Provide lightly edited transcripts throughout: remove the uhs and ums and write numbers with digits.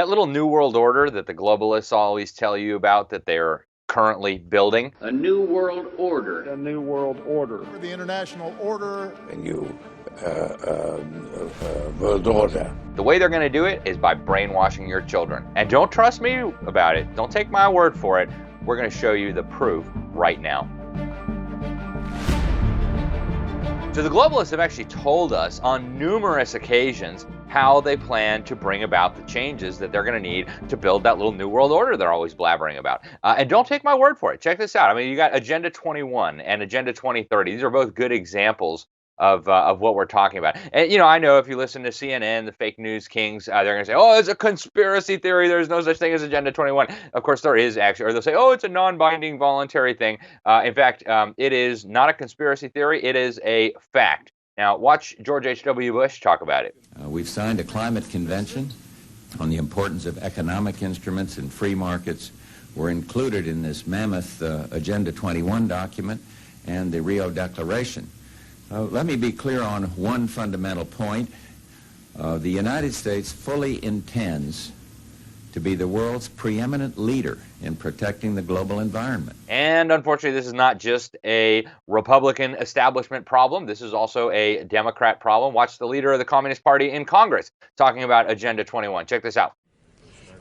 That little New World Order that the globalists always tell you about that they're currently building. A new world order. A new world order. The international order. A new world order. The way they're going to do it is by brainwashing your children. And don't trust me about it. Don't take my word for it. We're going to show you the proof right now. So the globalists have actually told us on numerous occasions how they plan to bring about the changes that they're going to need to build that little new world order they're always blabbering about. And don't take my word for it. Check this out. I mean, you got Agenda 21 and Agenda 2030. These are both good examples of what we're talking about. And, you know, I know if you listen to CNN, the fake news kings, they're going to say, oh, it's a conspiracy theory. There's no such thing as Agenda 21. Of course, there is actually. Or they'll say, oh, it's a non-binding voluntary thing. In fact, it is not a conspiracy theory. It is a fact. Now, watch George H.W. Bush talk about it. We've signed a climate convention on the importance of economic instruments and free markets. We're included in this mammoth Agenda 21 document and the Rio Declaration. Let me be clear on one fundamental point. The United States fully intends to be the world's preeminent leader in protecting the global environment. And unfortunately, this is not just a Republican establishment problem. This is also a Democrat problem. Watch the leader of the Communist Party in Congress talking about Agenda 21. Check this out.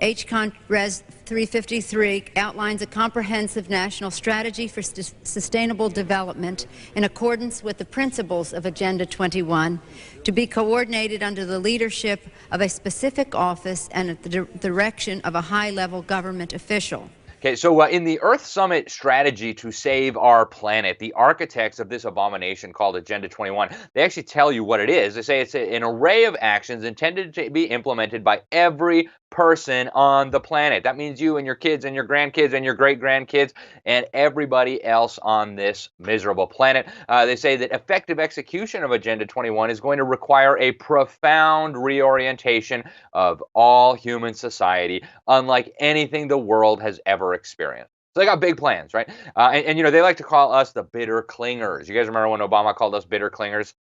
H-Con Res 353 outlines a comprehensive national strategy for sustainable development in accordance with the principles of Agenda 21 to be coordinated under the leadership of a specific office and at the direction of a high-level government official. Okay, so in the Earth Summit strategy to save our planet, the architects of this abomination called Agenda 21, they actually tell you what it is. They say it's an array of actions intended to be implemented by every person on the planet. That means you and your kids and your grandkids and your great-grandkids and everybody else on this miserable planet. They say that effective execution of Agenda 21 is going to require a profound reorientation of all human society, unlike anything the world has ever experienced. So they got big plans, right? And you know, they like to call us the bitter clingers. You guys remember when Obama called us bitter clingers?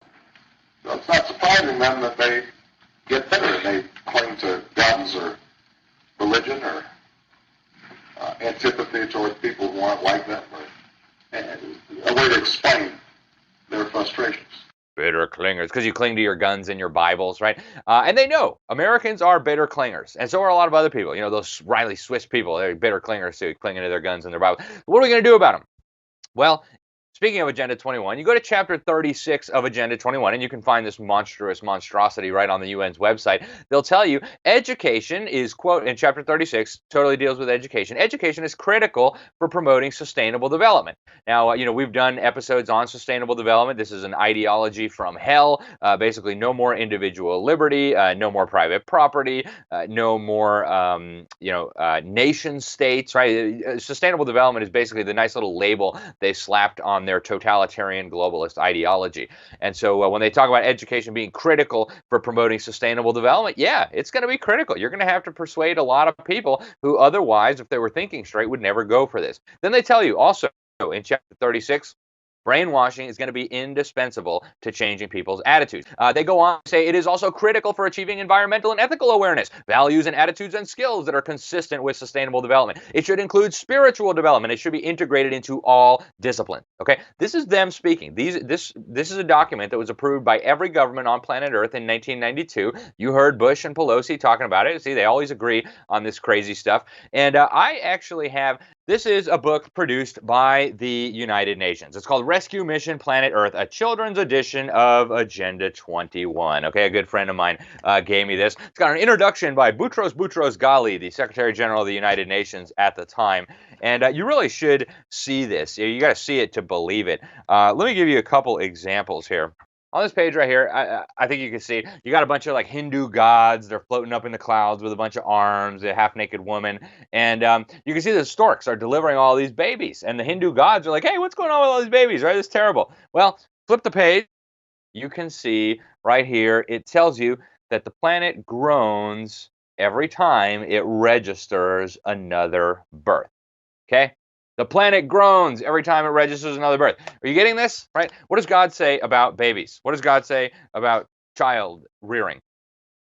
Well, it's not surprising then that they get bitter and they cling to guns or religion or antipathy toward people who aren't like them, or a way to explain their frustrations. Bitter clingers, because you cling to your guns and your Bibles, right? And they know Americans are bitter clingers, and so are a lot of other people. You know, those Riley Swiss people, they're bitter clingers too, clinging to their guns and their Bibles. What are we going to do about them? Well, speaking of Agenda 21, you go to Chapter 36 of Agenda 21, and you can find this monstrosity right on the UN's website. They'll tell you education is, quote, in Chapter 36, totally deals with education. Education is critical for promoting sustainable development. Now, you know, we've done episodes on sustainable development. This is an ideology from hell. Basically, no more individual liberty, no more private property, no more, nation states, right? Sustainable development is basically the nice little label they slapped on their totalitarian globalist ideology. And so when they talk about education being critical for promoting sustainable development, yeah, it's going to be critical. You're going to have to persuade a lot of people who otherwise, if they were thinking straight, would never go for this. Then they tell you also in Chapter 36, brainwashing is going to be indispensable to changing people's attitudes. They go on to say it is also critical for achieving environmental and ethical awareness, values and attitudes and skills that are consistent with sustainable development. It should include spiritual development. It should be integrated into all disciplines. Okay, this is them speaking. This is a document that was approved by every government on planet Earth in 1992. You heard Bush and Pelosi talking about it. See, they always agree on this crazy stuff. And I actually have. This is a book produced by the United Nations. It's called Rescue Mission Planet Earth, a children's edition of Agenda 21. Okay, a good friend of mine gave me this. It's got an introduction by Boutros Ghali, the Secretary General of the United Nations at the time. And you really should see this. You got to see it to believe it. Let me give you a couple examples here. On this page right here, I think you can see you got a bunch of like Hindu gods. They're floating up in the clouds with a bunch of arms, a half-naked woman. And you can see the storks are delivering all these babies. And the Hindu gods are like, hey, what's going on with all these babies, right? It's terrible. Well, flip the page. You can see right here, it tells you that the planet groans every time it registers another birth. Okay? The planet groans every time it registers another birth. Are you getting this? Right? What does God say about babies? What does God say about child rearing?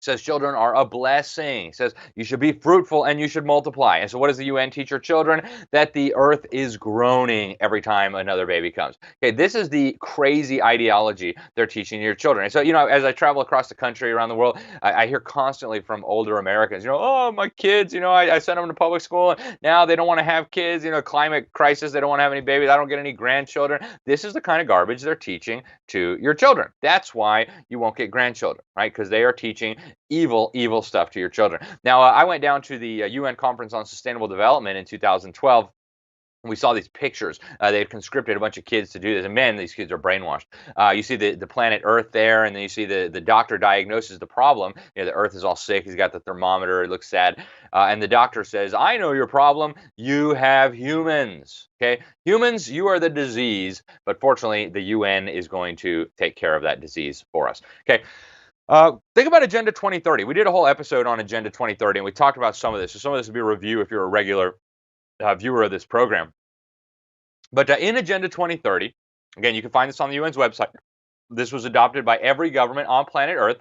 says children are a blessing. It says you should be fruitful and you should multiply. And so what does the UN teach your children? That the earth is groaning every time another baby comes. Okay, this is the crazy ideology they're teaching your children. And so, as I travel across the country, around the world, I hear constantly from older Americans, oh, my kids, I sent them to public school and now they don't want to have kids, climate crisis, they don't want to have any babies, I don't get any grandchildren. This is the kind of garbage they're teaching to your children. That's why you won't get grandchildren, right? Because they are teaching evil, evil stuff to your children. Now, I went down to the UN Conference on Sustainable Development in 2012. We saw these pictures. They had conscripted a bunch of kids to do this. And man, these kids are brainwashed. You see the planet Earth there, and then you see the doctor diagnoses the problem. The Earth is all sick. He's got the thermometer. It looks sad. And the doctor says, I know your problem. You have humans. Okay, humans, you are the disease. But fortunately, the UN is going to take care of that disease for us. Okay. Think about Agenda 2030. We did a whole episode on Agenda 2030, and we talked about some of this. So some of this will be a review if you're a regular viewer of this program. But in Agenda 2030, again, you can find this on the UN's website. This was adopted by every government on planet Earth.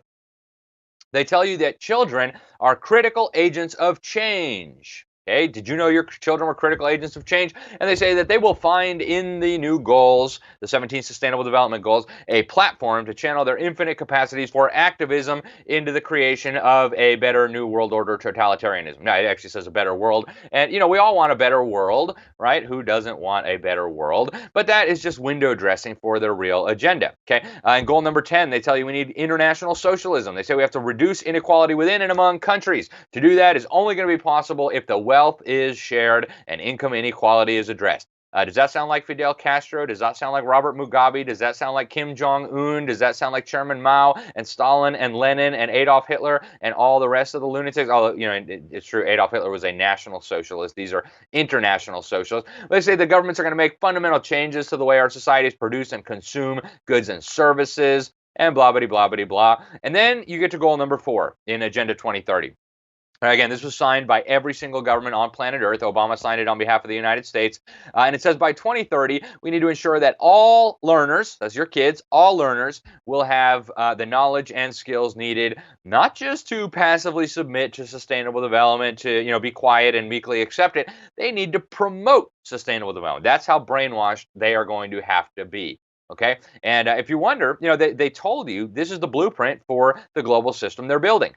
They tell you that children are critical agents of change. Okay, did you know your children were critical agents of change? And they say that they will find in the new goals, the 17 Sustainable Development Goals, a platform to channel their infinite capacities for activism into the creation of a better new world order totalitarianism. Now, it actually says a better world. And, we all want a better world, right? Who doesn't want a better world? But that is just window dressing for their real agenda. Okay, and goal number 10, they tell you we need international socialism. They say we have to reduce inequality within and among countries. To do that is only going to be possible if the wealth is shared and income inequality is addressed. Does that sound like Fidel Castro? Does that sound like Robert Mugabe? Does that sound like Kim Jong-un? Does that sound like Chairman Mao and Stalin and Lenin and Adolf Hitler and all the rest of the lunatics? Although, it's true, Adolf Hitler was a national socialist. These are international socialists. They say the governments are going to make fundamental changes to the way our societies produce and consume goods and services, and blah, blah, blah, blah, blah. And then you get to goal number 4 in Agenda 2030. Again, this was signed by every single government on planet Earth. Obama signed it on behalf of the United States. And it says by 2030, we need to ensure that all learners, that's your kids, all learners will have the knowledge and skills needed, not just to passively submit to sustainable development, to be quiet and meekly accept it. They need to promote sustainable development. That's how brainwashed they are going to have to be. Okay, and if you wonder, they told you this is the blueprint for the global system they're building.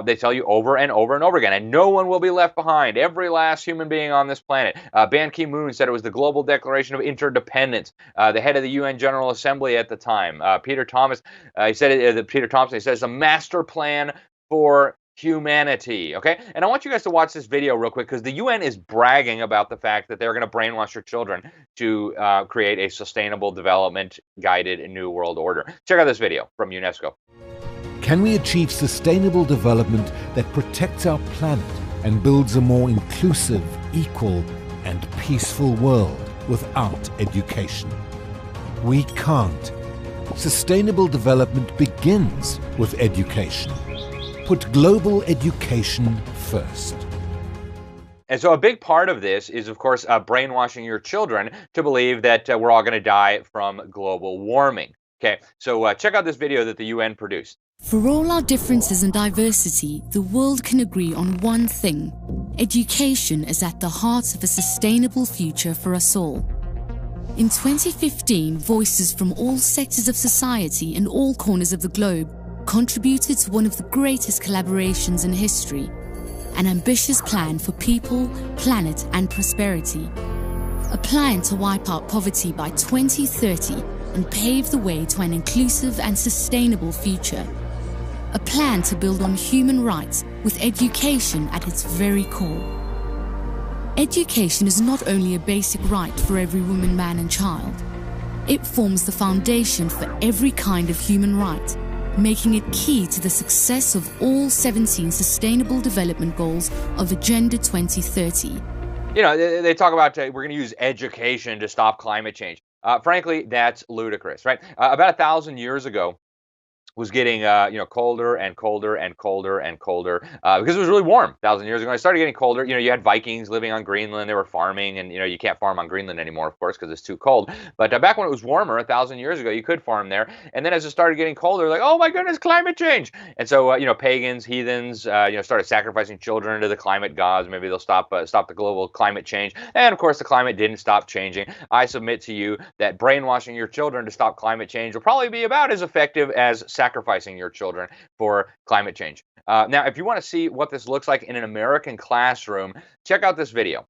They tell you over and over and over again, and no one will be left behind. Every last human being on this planet. Ban Ki-moon said it was the Global Declaration of Interdependence. The head of the UN General Assembly at the time, Peter Thompson, he said it's a master plan for humanity. Okay, and I want you guys to watch this video real quick because the UN is bragging about the fact that they're going to brainwash your children to create a sustainable development guided new world order. Check out this video from UNESCO. Can we achieve sustainable development that protects our planet and builds a more inclusive, equal and peaceful world without education? We can't. Sustainable development begins with education. Put global education first. And so a big part of this is, of course, brainwashing your children to believe that we're all going to die from global warming. Okay, so check out this video that the UN produced. For all our differences and diversity, the world can agree on one thing. Education is at the heart of a sustainable future for us all. In 2015, voices from all sectors of society and all corners of the globe contributed to one of the greatest collaborations in history, an ambitious plan for people, planet and prosperity. A plan to wipe out poverty by 2030 and pave the way to an inclusive and sustainable future. A plan to build on human rights with education at its very core. Education is not only a basic right for every woman, man and child. It forms the foundation for every kind of human right, making it key to the success of all 17 Sustainable Development Goals of Agenda 2030. They talk about we're going to use education to stop climate change. Frankly, that's ludicrous, right? About 1,000 years ago, was getting colder and colder and colder and colder because it was really warm 1,000 years ago. It started getting colder. You had Vikings living on Greenland. They were farming, and you can't farm on Greenland anymore, of course, because it's too cold. But back when it was warmer 1,000 years ago, you could farm there. And then as it started getting colder, like, oh my goodness, climate change. And so pagans, heathens, started sacrificing children to the climate gods. Maybe they'll stop the global climate change. And of course, the climate didn't stop changing. I submit to you that brainwashing your children to stop climate change will probably be about as effective as sacrificing your children for climate change. Now, if you want to see what this looks like in an American classroom, check out this video.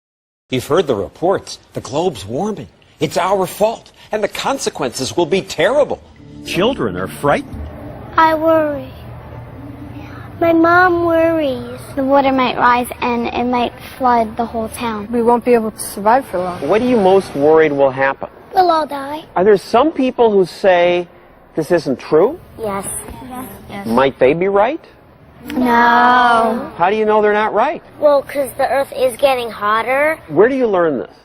You've heard the reports. The globe's warming. It's our fault, and the consequences will be terrible. Children are frightened. I worry. My mom worries. The water might rise and it might flood the whole town. We won't be able to survive for long. What are you most worried will happen? We'll all die. Are there some people who say this isn't true? Yes. Yes. Might they be right? No. How do you know they're not right? Well, because the earth is getting hotter. Where do you learn this?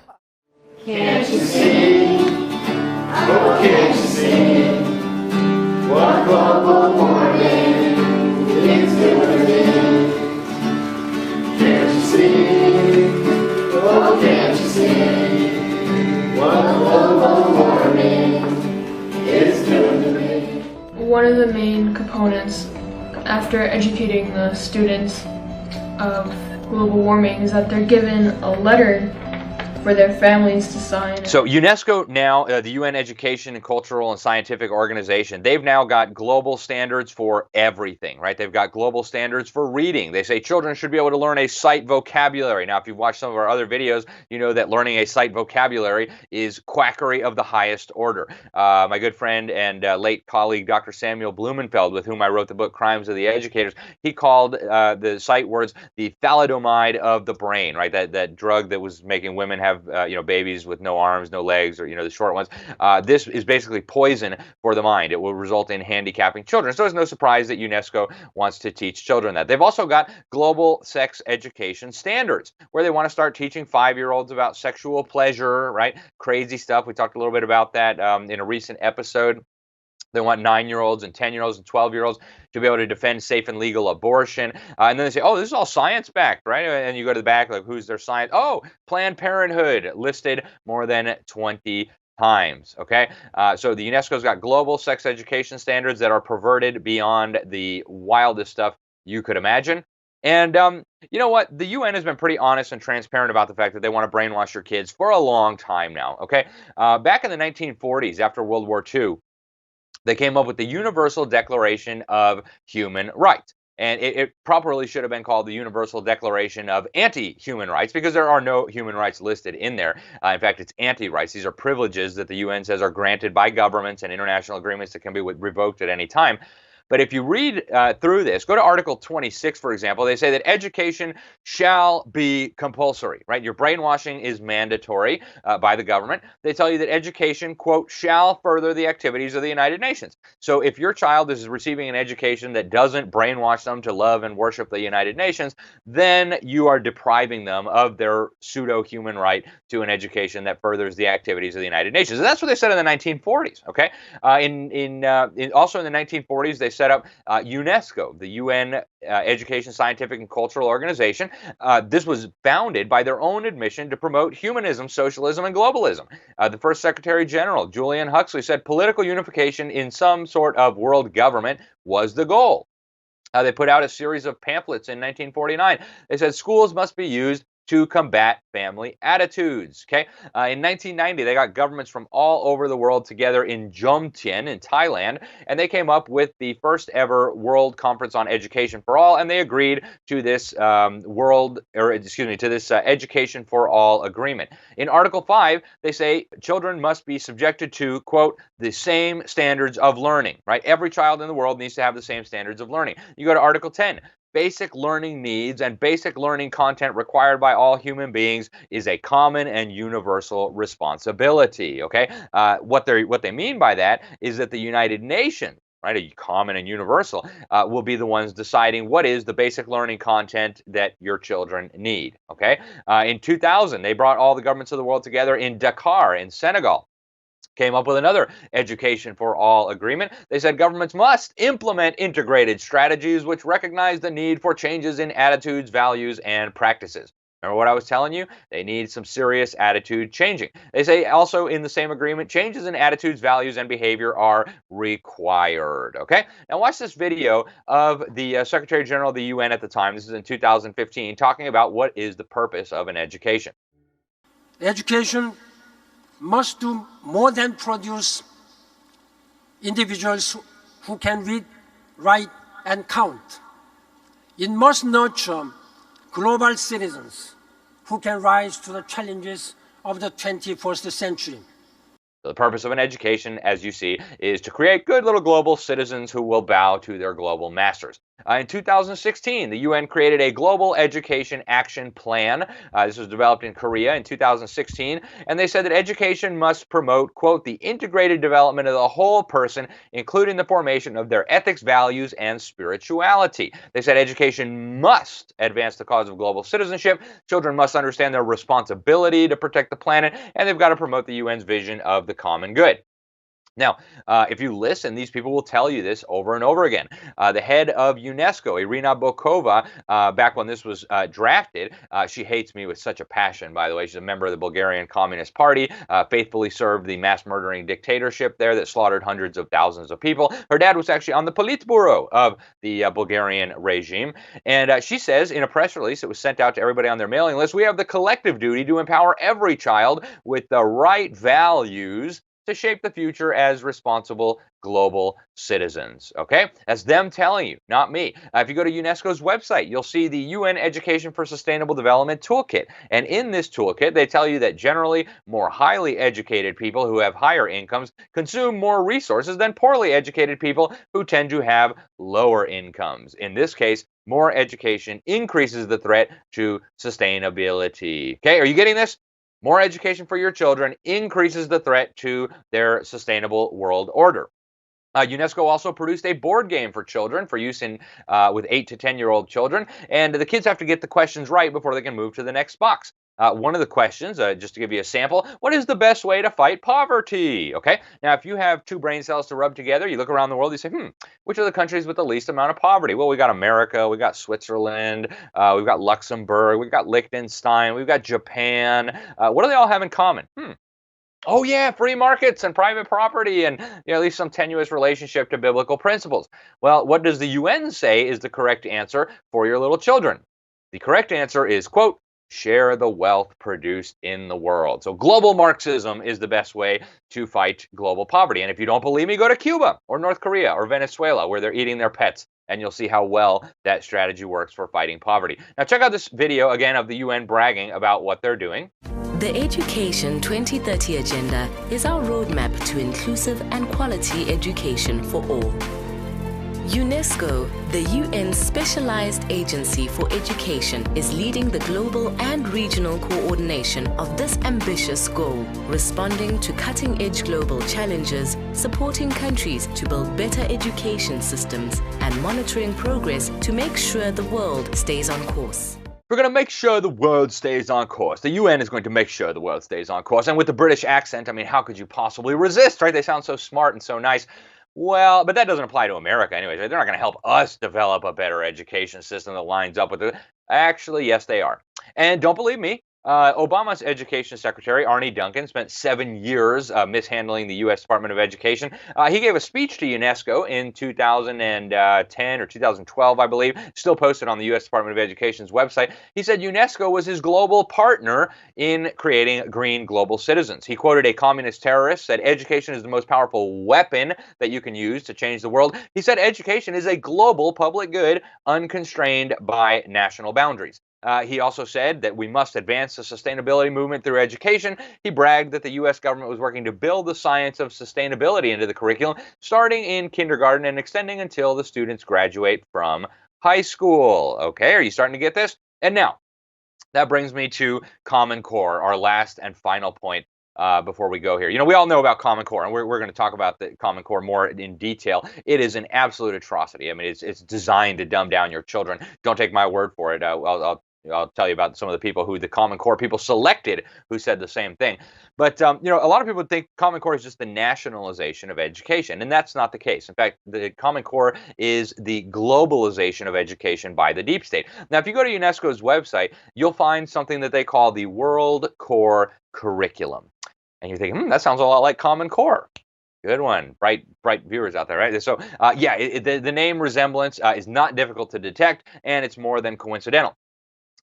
Can't you see? Oh, can't you see? What global warming is doing? Can't you see? Oh, can't you see? What global warming is doing to me? One of the main components after educating the students of global warming is that they're given a letter for their families to sign. So UNESCO now, the UN Education and Cultural and Scientific Organization, they've now got global standards for everything, right? They've got global standards for reading. They say children should be able to learn a sight vocabulary. Now, if you've watched some of our other videos, you know that learning a sight vocabulary is quackery of the highest order. My good friend and late colleague, Dr. Samuel Blumenfeld, with whom I wrote the book Crimes of the Educators, he called the sight words the thalidomide of the brain, right? That drug that was making women have babies with no arms, no legs, or the short ones. This is basically poison for the mind. It will result in handicapping children. So it's no surprise that UNESCO wants to teach children that. They've also got global sex education standards, where they want to start teaching 5-year-olds about sexual pleasure, right? Crazy stuff. We talked a little bit about that in a recent episode. They want 9-year-olds and 10-year-olds and 12-year-olds to be able to defend safe and legal abortion. And then they say, oh, this is all science-backed, right? And you go to the back, like, who's their science? Oh, Planned Parenthood, listed more than 20 times, okay? So the UNESCO's got global sex education standards that are perverted beyond the wildest stuff you could imagine. And you know what? The UN has been pretty honest and transparent about the fact that they want to brainwash your kids for a long time now, okay? Back in the 1940s, after World War II, they came up with the Universal Declaration of Human Rights. And it properly should have been called the Universal Declaration of Anti-Human Rights, because there are no human rights listed in there. In fact, it's anti-rights. These are privileges that the UN says are granted by governments and international agreements that can be revoked at any time. But if you read through this, go to Article 26, for example, they say that education shall be compulsory, right? Your brainwashing is mandatory by the government. They tell you that education, quote, shall further the activities of the United Nations. So if your child is receiving an education that doesn't brainwash them to love and worship the United Nations, then you are depriving them of their pseudo-human right to an education that furthers the activities of the United Nations. And that's what they said in the 1940s, okay? Also in the 1940s, they set up UNESCO, the UN Education, Scientific, and Cultural Organization. This was founded by their own admission to promote humanism, socialism, and globalism. The first Secretary General, Julian Huxley, said political unification in some sort of world government was the goal. They put out a series of pamphlets in 1949. They said schools must be used to combat family attitudes, okay? In 1990, they got governments from all over the world together in Jomtien in Thailand, and they came up with the first ever World Conference on Education for All, and they agreed to this Education for All agreement. In Article 5, they say children must be subjected to, quote, the same standards of learning, right? Every child in the world needs to have the same standards of learning. You go to Article 10, basic learning needs and basic learning content required by all human beings is a common and universal responsibility, okay? What they mean by that is that the United Nations, right, a common and universal, will be the ones deciding what is the basic learning content that your children need, okay? In 2000, they brought all the governments of the world together in Dakar in Senegal. came up with another Education for All agreement. They said governments must implement integrated strategies which recognize the need for changes in attitudes, values, and practices. Remember what I was telling you? They need some serious attitude changing. They say also in the same agreement, changes in attitudes, values, and behavior are required. Okay? Now watch this video of the Secretary General of the UN at the time. This is in 2015, talking about what is the purpose of an education. Education must do more than produce individuals who can read, write, and count. It must nurture global citizens who can rise to the challenges of the 21st century. The purpose of an education, as you see, is to create good little global citizens who will bow to their global masters. In 2016, the UN created a Global Education Action Plan. This was developed in Korea in 2016, and they said that education must promote, quote, the integrated development of the whole person, including the formation of their ethics, values, and spirituality. They said education must advance the cause of global citizenship. Children must understand their responsibility to protect the planet, and they've got to promote the UN's vision of the common good. Now, if you listen, these people will tell you this over and over again. The head of UNESCO, Irina Bokova, back when this was drafted, she hates me with such a passion, by the way. She's a member of the Bulgarian Communist Party, faithfully served the mass-murdering dictatorship there that slaughtered hundreds of thousands of people. Her dad was actually on the Politburo of the Bulgarian regime. And she says in a press release that was sent out to everybody on their mailing list, we have the collective duty to empower every child with the right values to shape the future as responsible global citizens. Okay? That's them telling you, not me. If you go to UNESCO's website, you'll see the UN Education for Sustainable Development Toolkit. And in this toolkit, they tell you that generally more highly educated people who have higher incomes consume more resources than poorly educated people who tend to have lower incomes. In this case, more education increases the threat to sustainability. Okay? Are you getting this? More education for your children increases the threat to their sustainable world order. UNESCO also produced a board game for children for use in with 8 to 10-year-old children, and the kids have to get the questions right before they can move to the next box. One of the questions, just to give you a sample, what is the best way to fight poverty? Okay, now if you have 2 brain cells to rub together, you look around the world, you say, which are the countries with the least amount of poverty? Well, we got America, we got Switzerland, we've got Luxembourg, we've got Liechtenstein, we've got Japan. What do they all have in common? Oh yeah, free markets and private property and at least some tenuous relationship to biblical principles. Well, what does the UN say is the correct answer for your little children? The correct answer is, quote, share the wealth produced in the world. So global Marxism is the best way to fight global poverty. And if you don't believe me, go to Cuba or North Korea or Venezuela, where they're eating their pets, and you'll see how well that strategy works for fighting poverty. Now check out this video again of the UN bragging about what they're doing. The Education 2030 Agenda is our roadmap to inclusive and quality education for all. UNESCO, the UN's specialized agency for education, is leading the global and regional coordination of this ambitious goal, responding to cutting-edge global challenges, supporting countries to build better education systems, and monitoring progress to make sure the world stays on course. We're going to make sure the world stays on course. The UN is going to make sure the world stays on course. And with the British accent, I mean, how could you possibly resist, right? They sound so smart and so nice. Well, but that doesn't apply to America anyways. Right? They're not going to help us develop a better education system that lines up with it. Actually, yes, they are. And don't believe me. Obama's education secretary, Arne Duncan, spent 7 years mishandling the U.S. Department of Education. He gave a speech to UNESCO in 2010 or 2012, I believe, still posted on the U.S. Department of Education's website. He said UNESCO was his global partner in creating green global citizens. He quoted a communist terrorist, said education is the most powerful weapon that you can use to change the world. He said education is a global public good, unconstrained by national boundaries. He also said that we must advance the sustainability movement through education. He bragged that the U.S. government was working to build the science of sustainability into the curriculum, starting in kindergarten and extending until the students graduate from high school. Okay, are you starting to get this? And now, that brings me to Common Core, our last and final point before we go here. You know, we all know about Common Core, and we're going to talk about the Common Core more in detail. It is an absolute atrocity. I mean, it's designed to dumb down your children. Don't take my word for it. I'll I'll tell you about some of the people who the Common Core people selected who said the same thing. But, a lot of people think Common Core is just the nationalization of education, and that's not the case. In fact, the Common Core is the globalization of education by the deep state. Now, if you go to UNESCO's website, you'll find something that they call the World Core Curriculum. And you're thinking, that sounds a lot like Common Core. Good one. Bright viewers out there, right? So, the name resemblance is not difficult to detect, and it's more than coincidental.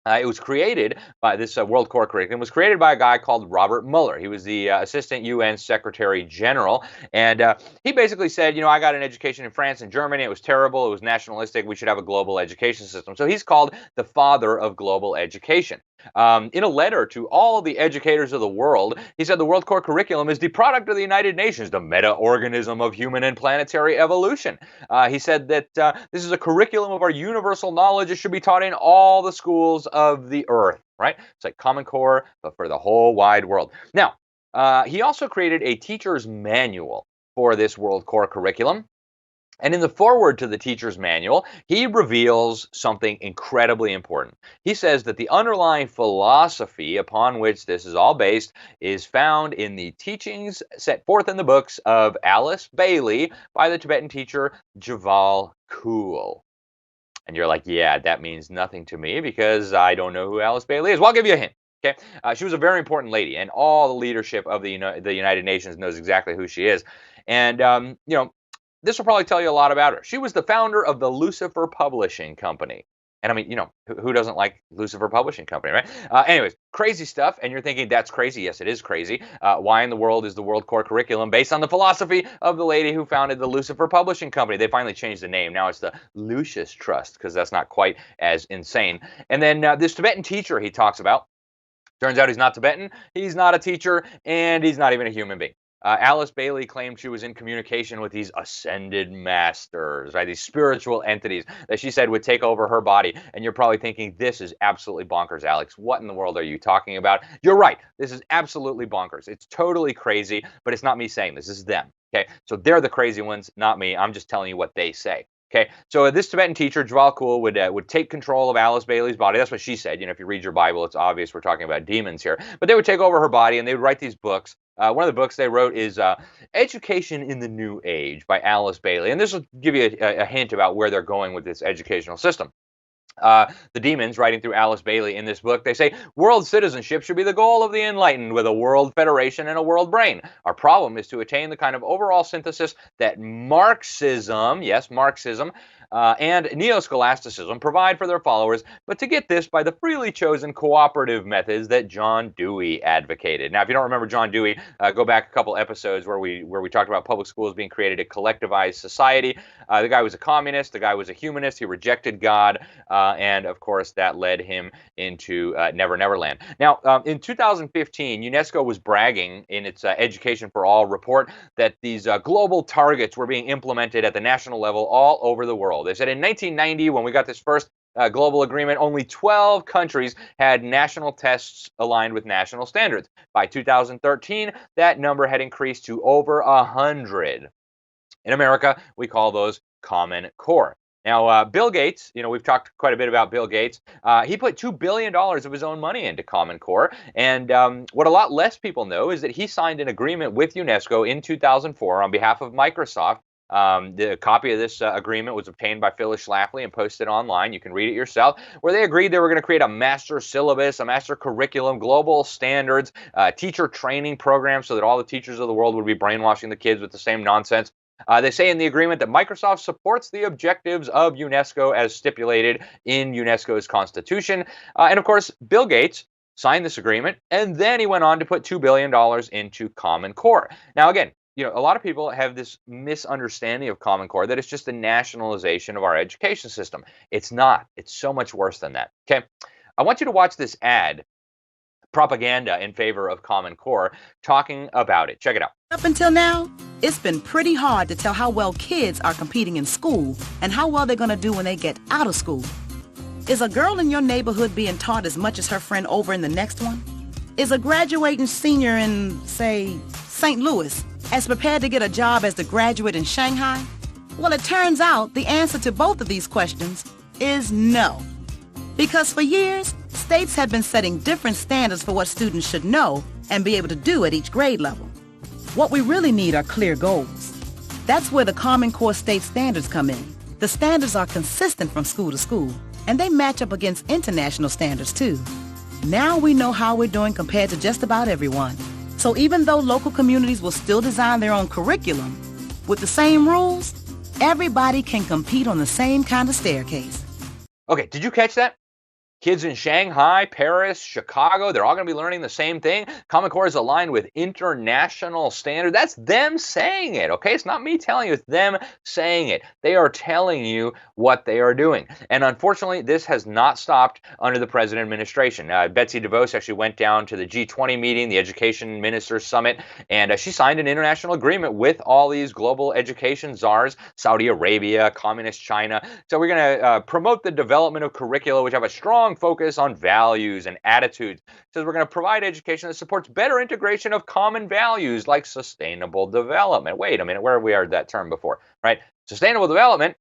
It was created by this World Core Curriculum was created by a guy called Robert Mueller. He was the Assistant UN Secretary General, and he basically said, I got an education in France and Germany. It was terrible. It was nationalistic. We should have a global education system. So he's called the father of global education. In a letter to all the educators of the world, he said the World Core Curriculum is the product of the United Nations, the meta-organism of human and planetary evolution. He said that this is a curriculum of our universal knowledge. It should be taught in all the schools of the earth, right? It's like Common Core, but for the whole wide world. Now, he also created a teacher's manual for this World Core Curriculum. And in the foreword to the teacher's manual, he reveals something incredibly important. He says that the underlying philosophy upon which this is all based is found in the teachings set forth in the books of Alice Bailey by the Tibetan teacher Javal Kuhl. And you're like, yeah, that means nothing to me because I don't know who Alice Bailey is. Well, I'll give you a hint. Okay, she was a very important lady, and all the leadership of the United Nations knows exactly who she is. And, this will probably tell you a lot about her. She was the founder of the Lucifer Publishing Company. And I mean, who doesn't like Lucifer Publishing Company, right? Anyways, crazy stuff. And you're thinking, that's crazy. Yes, it is crazy. Why in the world is the World Core Curriculum based on the philosophy of the lady who founded the Lucifer Publishing Company? They finally changed the name. Now it's the Lucis Trust, because that's not quite as insane. And then this Tibetan teacher he talks about, turns out he's not Tibetan, he's not a teacher, and he's not even a human being. Alice Bailey claimed she was in communication with these ascended masters, right? These spiritual entities that she said would take over her body. And you're probably thinking, this is absolutely bonkers, Alex. What in the world are you talking about? You're right. This is absolutely bonkers. It's totally crazy, but it's not me saying this. This is them. Okay, so they're the crazy ones, not me. I'm just telling you what they say. Okay, so this Tibetan teacher, Javal Kuhl, would take control of Alice Bailey's body. That's what she said. If you read your Bible, it's obvious we're talking about demons here. But they would take over her body, and they would write these books. One of the books they wrote is Education in the New Age by Alice Bailey. And this will give you a hint about where they're going with this educational system. The demons, writing through Alice Bailey in this book, they say, world citizenship should be the goal of the enlightened with a world federation and a world brain. Our problem is to attain the kind of overall synthesis that Marxism, yes, Marxism, and neo-scholasticism provide for their followers, but to get this by the freely chosen cooperative methods that John Dewey advocated. Now, if you don't remember John Dewey, go back a couple episodes where we talked about public schools being created a collectivized society. The guy was a communist. The guy was a humanist. He rejected God, and of course that led him into Never Never Land. Now, in 2015, UNESCO was bragging in its Education for All report that these global targets were being implemented at the national level all over the world. They said in 1990, when we got this first global agreement, only 12 countries had national tests aligned with national standards. By 2013, that number had increased to over 100. In America, we call those Common Core. Now, Bill Gates, we've talked quite a bit about Bill Gates. He put $2 billion of his own money into Common Core. And what a lot less people know is that he signed an agreement with UNESCO in 2004 on behalf of Microsoft. The copy of this agreement was obtained by Phyllis Schlafly and posted online. You can read it yourself, where they agreed they were going to create a master syllabus, a master curriculum, global standards, teacher training program so that all the teachers of the world would be brainwashing the kids with the same nonsense. They say in the agreement that Microsoft supports the objectives of UNESCO as stipulated in UNESCO's constitution. And of course, Bill Gates signed this agreement, and then he went on to put $2 billion into Common Core. Now, again, a lot of people have this misunderstanding of Common Core that it's just the nationalization of our education system. It's not. It's so much worse than that. Okay, I want you to watch this ad, propaganda in favor of Common Core, talking about it. Check it out. Up until now, it's been pretty hard to tell how well kids are competing in school and how well they're going to do when they get out of school. Is a girl in your neighborhood being taught as much as her friend over in the next one? Is a graduating senior in, say, St. Louis as prepared to get a job as the graduate in Shanghai? Well, it turns out the answer to both of these questions is no. Because for years, states have been setting different standards for what students should know and be able to do at each grade level. What we really need are clear goals. That's where the Common Core state standards come in. The standards are consistent from school to school, and they match up against international standards too. Now we know how we're doing compared to just about everyone. So even though local communities will still design their own curriculum, with the same rules, everybody can compete on the same kind of staircase. Okay, did you catch that? Kids in Shanghai, Paris, Chicago, they're all going to be learning the same thing. Common Core is aligned with international standards. That's them saying it, okay? It's not me telling you, it's them saying it. They are telling you what they are doing. And unfortunately, this has not stopped under the present administration. Betsy DeVos actually went down to the G20 meeting, the Education Ministers Summit, and she signed an international agreement with all these global education czars, Saudi Arabia, Communist China. So we're going to promote the development of curricula which have a strong focus on values and attitudes. It says we're going to provide education that supports better integration of common values like sustainable development. Wait a minute, where have we heard that term before, right? Sustainable development,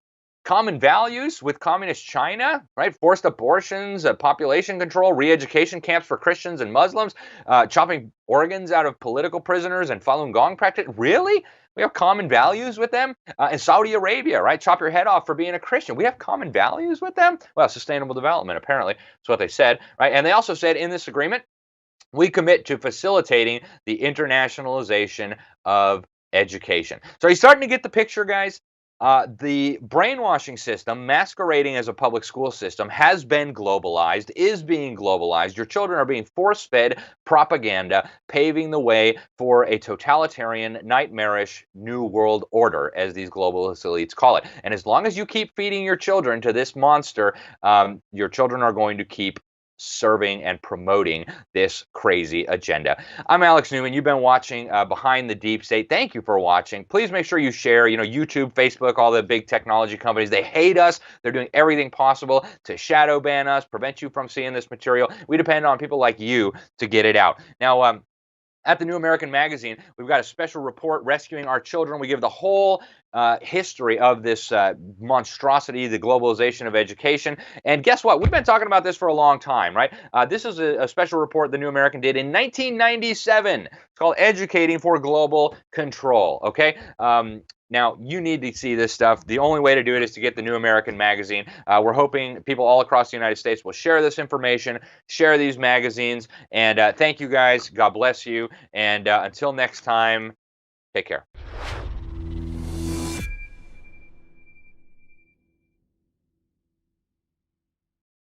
common values with communist China, right? Forced abortions, population control, re-education camps for Christians and Muslims, chopping organs out of political prisoners and Falun Gong practice. Really? We have common values with them. In Saudi Arabia, right? Chop your head off for being a Christian. We have common values with them? Well, sustainable development, apparently. That's what they said, right? And they also said in this agreement, we commit to facilitating the internationalization of education. So are you starting to get the picture, guys? The brainwashing system, masquerading as a public school system, has been globalized, is being globalized. Your children are being force-fed propaganda, paving the way for a totalitarian, nightmarish new world order, as these globalist elites call it. And as long as you keep feeding your children to this monster, your children are going to keep serving and promoting this crazy agenda. I'm Alex Newman. You've been watching Behind the Deep State. Thank you for watching. Please make sure you share, YouTube, Facebook, all the big technology companies. They hate us. They're doing everything possible to shadow ban us, prevent you from seeing this material. We depend on people like you to get it out. Now, at the New American Magazine, we've got a special report, Rescuing Our Children. We give the whole history of this monstrosity, the globalization of education. And guess what? We've been talking about this for a long time, right? This is a special report the New American did in 1997. It's called Educating for Global Control, okay? Now, you need to see this stuff. The only way to do it is to get the New American Magazine. We're hoping people all across the United States will share this information, share these magazines, and thank you guys. God bless you. And until next time, take care.